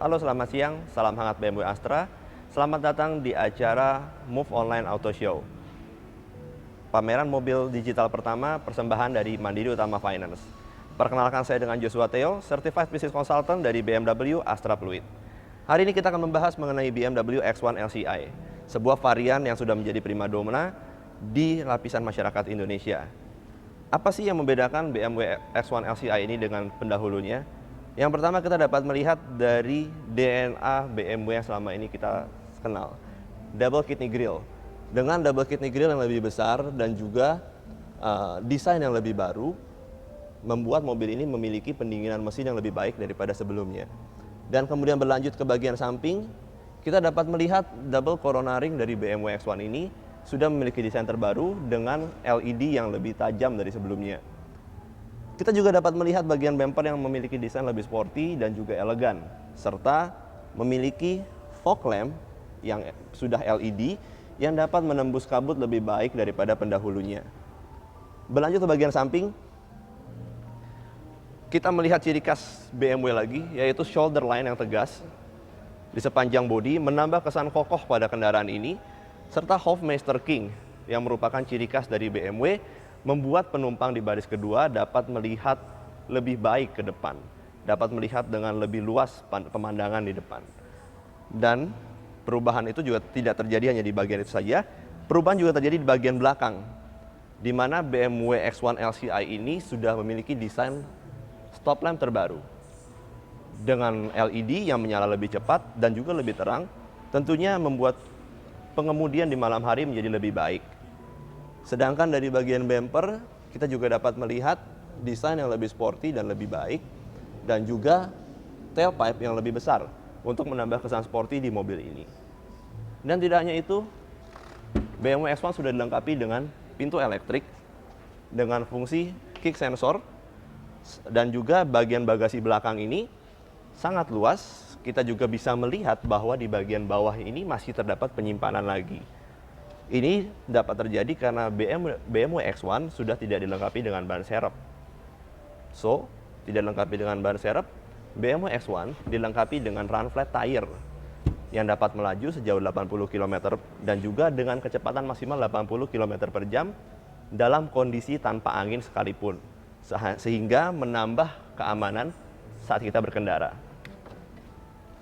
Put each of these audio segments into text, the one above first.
Halo, selamat siang. Salam hangat BMW Astra. Selamat datang di acara Move Online Auto Show. Pameran mobil digital pertama persembahan dari Mandiri Utama Finance. Perkenalkan, saya dengan Joshua Theo, Certified Business Consultant dari BMW Astra Fluid. Hari ini kita akan membahas mengenai BMW X1 LCI, sebuah varian yang sudah menjadi primadona di lapisan masyarakat Indonesia. Apa sih yang membedakan BMW X1 LCI ini dengan pendahulunya? Yang pertama, kita dapat melihat dari DNA BMW yang selama ini kita kenal. Double kidney grille. Dengan double kidney grille yang lebih besar dan juga desain yang lebih baru, membuat mobil ini memiliki pendinginan mesin yang lebih baik daripada sebelumnya. Dan kemudian berlanjut ke bagian samping, kita dapat melihat double corona ring dari BMW X1 ini sudah memiliki desain terbaru dengan LED yang lebih tajam dari sebelumnya. Kita juga dapat melihat bagian bumper yang memiliki desain lebih sporty dan juga elegan, serta memiliki fog lamp yang sudah LED yang dapat menembus kabut lebih baik daripada pendahulunya. Berlanjut ke bagian samping, kita melihat ciri khas BMW lagi, yaitu shoulder line yang tegas di sepanjang bodi, menambah kesan kokoh pada kendaraan ini, serta Hofmeister King yang merupakan ciri khas dari BMW, membuat penumpang di baris kedua dapat melihat lebih baik ke depan, dapat melihat dengan lebih luas pemandangan di depan. Dan perubahan itu juga tidak terjadi hanya di bagian itu saja, perubahan juga terjadi di bagian belakang, di mana BMW X1 LCI ini sudah memiliki desain stop lamp terbaru dengan LED yang menyala lebih cepat dan juga lebih terang, tentunya membuat pengemudian di malam hari menjadi lebih baik. Sedangkan dari bagian bumper, kita juga dapat melihat desain yang lebih sporty dan lebih baik, dan juga tailpipe yang lebih besar untuk menambah kesan sporty di mobil ini. Dan tidak hanya itu, BMW X1 sudah dilengkapi dengan pintu elektrik dengan fungsi kick sensor, dan juga bagian bagasi belakang ini sangat luas. Kita juga bisa melihat bahwa di bagian bawah ini masih terdapat penyimpanan lagi. Ini dapat terjadi karena BMW X1 sudah tidak dilengkapi dengan ban serep. So, tidak dilengkapi dengan ban serep, BMW X1 dilengkapi dengan run flat tire yang dapat melaju sejauh 80 km dan juga dengan kecepatan maksimal 80 km per jam dalam kondisi tanpa angin sekalipun, sehingga menambah keamanan saat kita berkendara.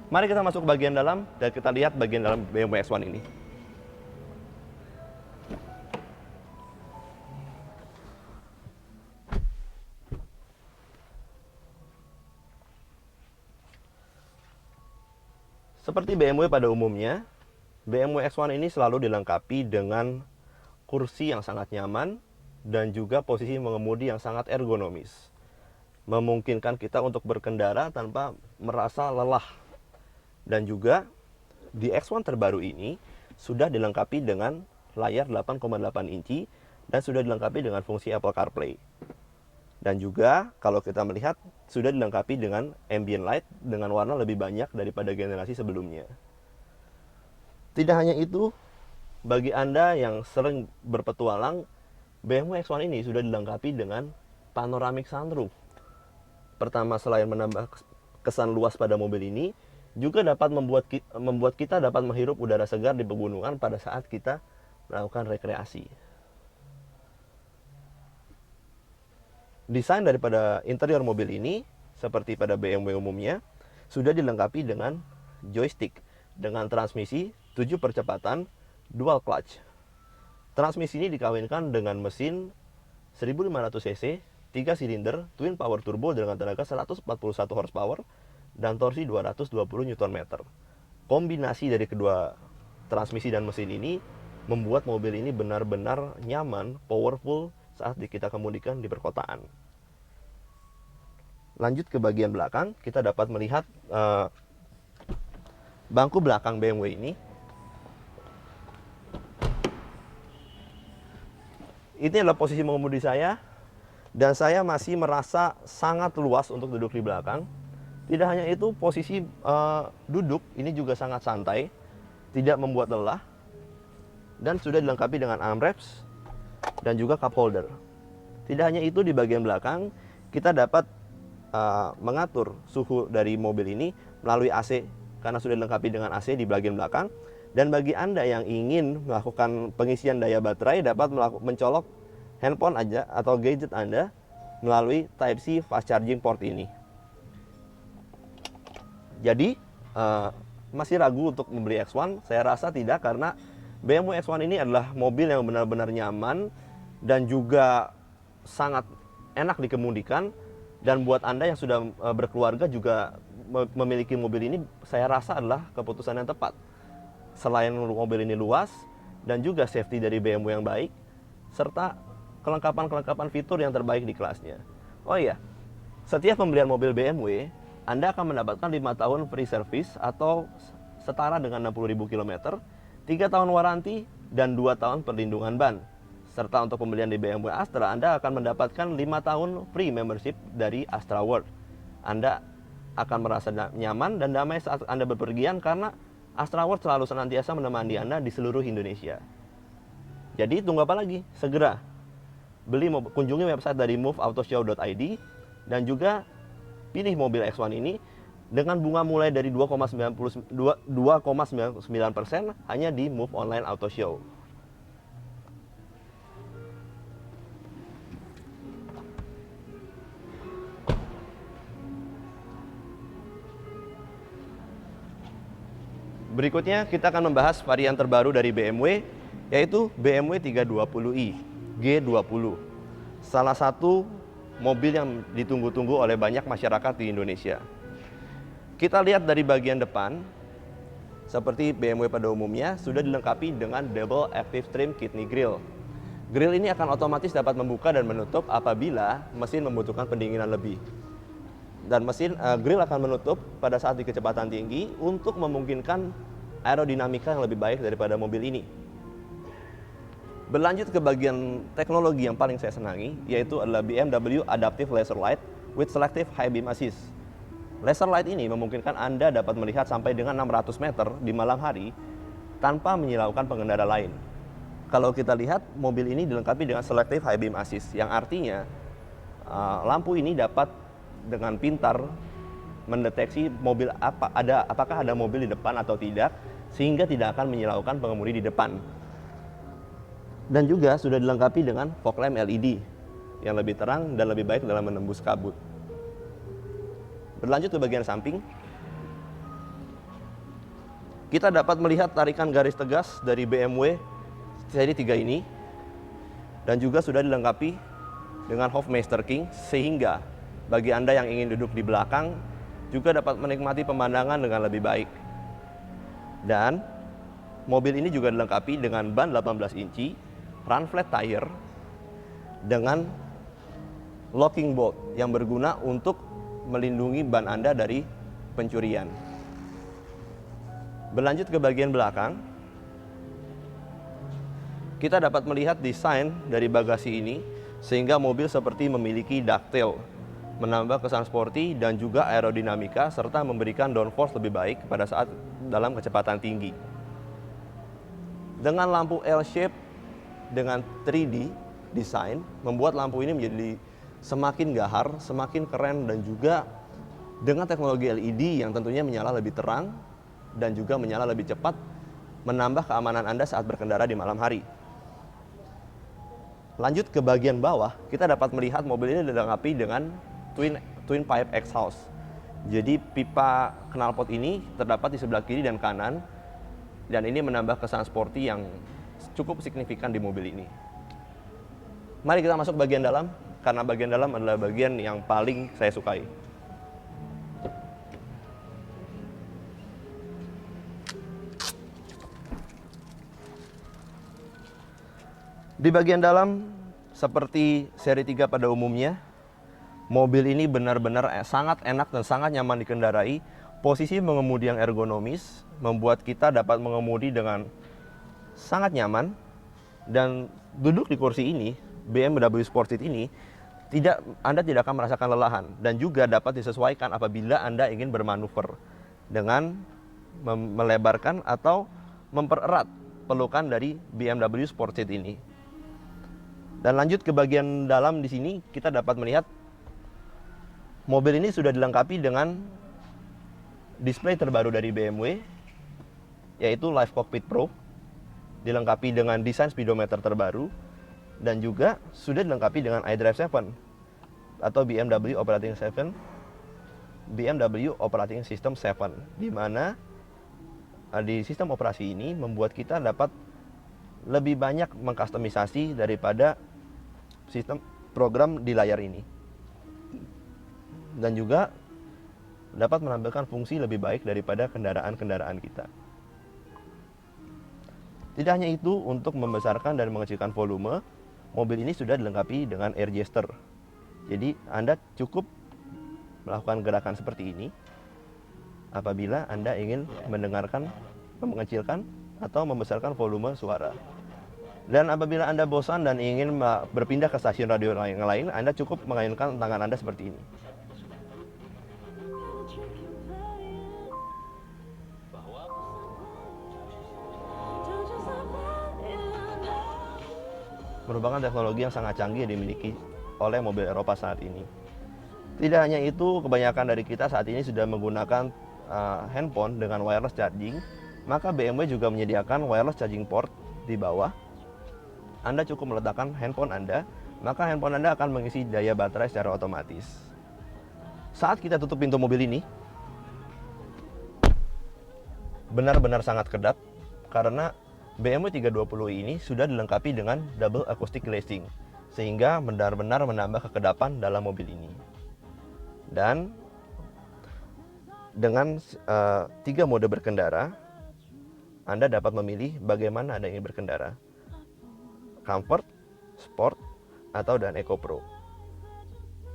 Mari kita masuk ke bagian dalam dan kita lihat bagian dalam BMW X1 ini. Seperti BMW pada umumnya, BMW X1 ini selalu dilengkapi dengan kursi yang sangat nyaman dan juga posisi mengemudi yang sangat ergonomis, memungkinkan kita untuk berkendara tanpa merasa lelah. Dan juga di X1 terbaru ini sudah dilengkapi dengan layar 8,8 inci dan sudah dilengkapi dengan fungsi Apple CarPlay. Dan juga kalau kita melihat sudah dilengkapi dengan ambient light dengan warna lebih banyak daripada generasi sebelumnya. Tidak hanya itu, bagi Anda yang sering berpetualang, BMW X1 ini sudah dilengkapi dengan panoramic sunroof. Pertama, selain menambah kesan luas pada mobil ini, juga dapat membuat kita dapat menghirup udara segar di pegunungan pada saat kita melakukan rekreasi. Desain daripada interior mobil ini, seperti pada BMW umumnya, sudah dilengkapi dengan joystick dengan transmisi 7 percepatan dual clutch. Transmisi ini dikawinkan dengan mesin 1500 cc, 3 silinder, twin power turbo dengan tenaga 141 horsepower dan torsi 220 Nm. Kombinasi dari kedua transmisi dan mesin ini membuat mobil ini benar-benar nyaman, powerful saat kita kemudikan di perkotaan. Lanjut ke bagian belakang, kita dapat melihat bangku belakang BMW ini. Ini adalah posisi mengemudi saya, dan saya masih merasa sangat luas untuk duduk di belakang. Tidak hanya itu, posisi duduk ini juga sangat santai, tidak membuat lelah, dan sudah dilengkapi dengan armrests dan juga cup holder. Tidak hanya itu, di bagian belakang kita dapat mengatur suhu dari mobil ini melalui AC karena sudah dilengkapi dengan AC di bagian belakang. Dan bagi Anda yang ingin melakukan pengisian daya baterai dapat mencolok handphone aja atau gadget Anda melalui Type-C fast charging port ini. Jadi masih ragu untuk membeli X1? Saya rasa tidak, karena BMW X1 ini adalah mobil yang benar-benar nyaman dan juga sangat enak dikemudikan. Dan buat Anda yang sudah berkeluarga juga memiliki mobil ini, saya rasa adalah keputusan yang tepat. Selain mobil ini luas dan juga safety dari BMW yang baik, serta kelengkapan fitur yang terbaik di kelasnya. Oh iya, setiap pembelian mobil BMW, Anda akan mendapatkan 5 tahun free service atau setara dengan 60.000 km, 3 tahun waranti, dan 2 tahun perlindungan ban. Serta untuk pembelian di BMW Astra, Anda akan mendapatkan 5 tahun free membership dari Astra World. Anda akan merasa nyaman dan damai saat Anda bepergian karena Astra World selalu senantiasa menemani Anda di seluruh Indonesia. Jadi tunggu apa lagi? Segera kunjungi website dari moveautoshow.id dan juga pilih mobil X1 ini dengan bunga mulai dari 2,99% hanya di Move Online Auto Show. Berikutnya kita akan membahas varian terbaru dari BMW, yaitu BMW 320i G20. Salah satu mobil yang ditunggu-tunggu oleh banyak masyarakat di Indonesia. Kita lihat dari bagian depan, seperti BMW pada umumnya, sudah dilengkapi dengan Double Active Trim Kidney Grille. Grill ini akan otomatis dapat membuka dan menutup apabila mesin membutuhkan pendinginan lebih. Dan grill akan menutup pada saat di kecepatan tinggi untuk memungkinkan aerodinamika yang lebih baik daripada mobil ini. Berlanjut ke bagian teknologi yang paling saya senangi, yaitu adalah BMW Adaptive Laser Light with Selective High Beam Assist. Laser light ini memungkinkan Anda dapat melihat sampai dengan 600 meter di malam hari tanpa menyilaukan pengendara lain. Kalau kita lihat, mobil ini dilengkapi dengan Selective High Beam Assist, yang artinya lampu ini dapat dengan pintar mendeteksi apakah ada mobil di depan atau tidak, sehingga tidak akan menyilaukan pengemudi di depan. Dan juga sudah dilengkapi dengan fog lamp LED yang lebih terang dan lebih baik dalam menembus kabut. Berlanjut ke bagian samping, kita dapat melihat tarikan garis tegas dari BMW seri 3 ini, dan juga sudah dilengkapi dengan Hofmeister King, sehingga bagi Anda yang ingin duduk di belakang juga dapat menikmati pemandangan dengan lebih baik. Dan mobil ini juga dilengkapi dengan ban 18 inci, run flat tire, dengan locking bolt yang berguna untuk melindungi ban Anda dari pencurian. Berlanjut ke bagian belakang, kita dapat melihat desain dari bagasi ini sehingga mobil seperti memiliki ducktail, menambah kesan sporty dan juga aerodinamika, serta memberikan downforce lebih baik pada saat dalam kecepatan tinggi. Dengan lampu L-shape dengan 3D design, membuat lampu ini menjadi semakin gahar, semakin keren, dan juga dengan teknologi LED yang tentunya menyala lebih terang dan juga menyala lebih cepat, menambah keamanan Anda saat berkendara di malam hari. Lanjut ke bagian bawah, kita dapat melihat mobil ini dilengkapi dengan twin pipe exhaust. Jadi pipa knalpot ini terdapat di sebelah kiri dan kanan, dan ini menambah kesan sporty yang cukup signifikan di mobil ini. Mari kita masuk bagian dalam, karena bagian dalam adalah bagian yang paling saya sukai. Di bagian dalam, seperti seri 3 pada umumnya, mobil ini benar-benar sangat enak dan sangat nyaman dikendarai. Posisi mengemudi yang ergonomis membuat kita dapat mengemudi dengan sangat nyaman, dan duduk di kursi ini, BMW Sportseat ini, Anda tidak akan merasakan lelahan, dan juga dapat disesuaikan apabila Anda ingin bermanuver dengan melebarkan atau mempererat pelukan dari BMW Sportseat ini. Dan lanjut ke bagian dalam, di sini kita dapat melihat mobil ini sudah dilengkapi dengan display terbaru dari BMW, yaitu Live Cockpit Pro, dilengkapi dengan desain speedometer terbaru, dan juga sudah dilengkapi dengan iDrive 7 atau BMW Operating System 7, di mana di sistem operasi ini membuat kita dapat lebih banyak mengkustomisasi daripada sistem program di layar ini, dan juga dapat menampilkan fungsi lebih baik daripada kendaraan-kendaraan kita. Tidak hanya itu, untuk membesarkan dan mengecilkan volume, mobil ini sudah dilengkapi dengan air gesture. Jadi Anda cukup melakukan gerakan seperti ini apabila Anda ingin mendengarkan, mengecilkan, atau membesarkan volume suara. Dan apabila Anda bosan dan ingin berpindah ke stasiun radio yang lain, Anda cukup mengayunkan tangan Anda seperti ini. Merupakan teknologi yang sangat canggih yang dimiliki oleh mobil Eropa saat ini. Tidak hanya itu, kebanyakan dari kita saat ini sudah menggunakan handphone dengan wireless charging, maka BMW juga menyediakan wireless charging port di bawah. Anda cukup meletakkan handphone Anda, maka handphone Anda akan mengisi daya baterai secara otomatis. Saat kita tutup pintu mobil ini, benar-benar sangat kedap karena BMW 320i ini sudah dilengkapi dengan double acoustic glazing, sehingga benar-benar menambah kekedapan dalam mobil ini. Dan dengan 3 mode berkendara, Anda dapat memilih bagaimana Anda ingin berkendara: Comfort, Sport, atau dan Eco Pro.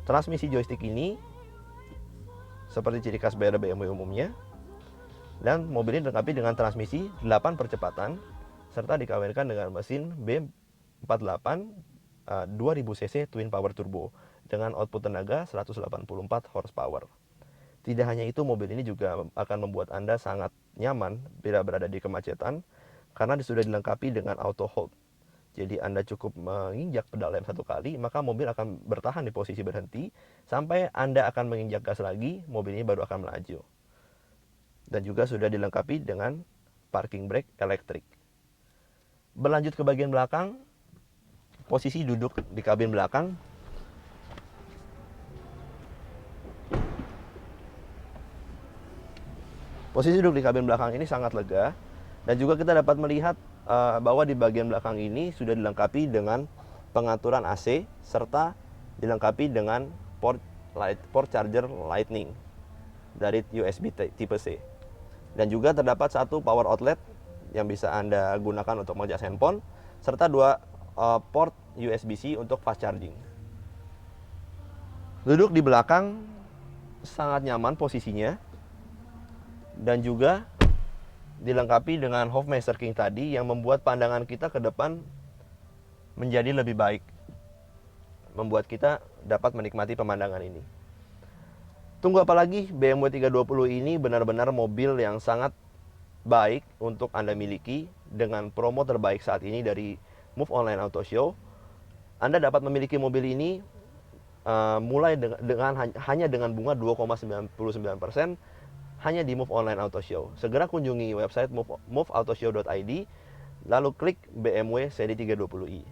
Transmisi joystick ini seperti ciri khas BMW umumnya, dan mobil ini dilengkapi dengan transmisi 8 percepatan serta dikawinkan dengan mesin B48 2000cc Twin Power Turbo dengan output tenaga 184 horsepower. Tidak hanya itu, mobil ini juga akan membuat Anda sangat nyaman bila berada di kemacetan karena sudah dilengkapi dengan auto hold. Jadi Anda cukup menginjak pedal rem 1 kali, maka mobil akan bertahan di posisi berhenti sampai Anda akan menginjak gas lagi, mobil ini baru akan melaju. Dan juga sudah dilengkapi dengan parking brake elektrik. Berlanjut ke bagian belakang, posisi duduk di kabin belakang. Posisi duduk di kabin belakang ini sangat lega, dan juga kita dapat melihat bahwa di bagian belakang ini sudah dilengkapi dengan pengaturan AC serta dilengkapi dengan port charger Lightning dari USB tipe C. Dan juga terdapat satu power outlet yang bisa Anda gunakan untuk mengecas handphone, serta 2 port USB-C untuk fast charging. Duduk di belakang sangat nyaman posisinya, dan juga dilengkapi dengan Hofmeister King tadi yang membuat pandangan kita ke depan menjadi lebih baik, membuat kita dapat menikmati pemandangan ini. Tunggu apa lagi? BMW 320 ini benar-benar mobil yang sangat baik untuk Anda miliki dengan promo terbaik saat ini dari Move Online Auto Show. Anda dapat memiliki mobil ini mulai hanya dengan bunga 2,99% hanya di Move Online Auto Show. Segera kunjungi website moveautoshow.id, lalu klik BMW seri 320i.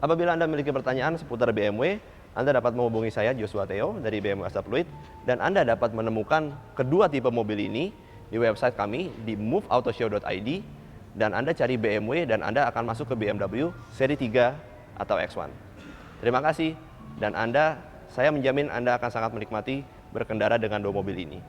Apabila Anda memiliki pertanyaan seputar BMW, Anda dapat menghubungi saya, Joshua Theo, dari BMW Asap Fluid, dan Anda dapat menemukan kedua tipe mobil ini di website kami di moveautoshow.id, dan Anda cari BMW dan Anda akan masuk ke BMW seri 3 atau X1. Terima kasih, dan saya menjamin Anda akan sangat menikmati berkendara dengan 2 mobil ini.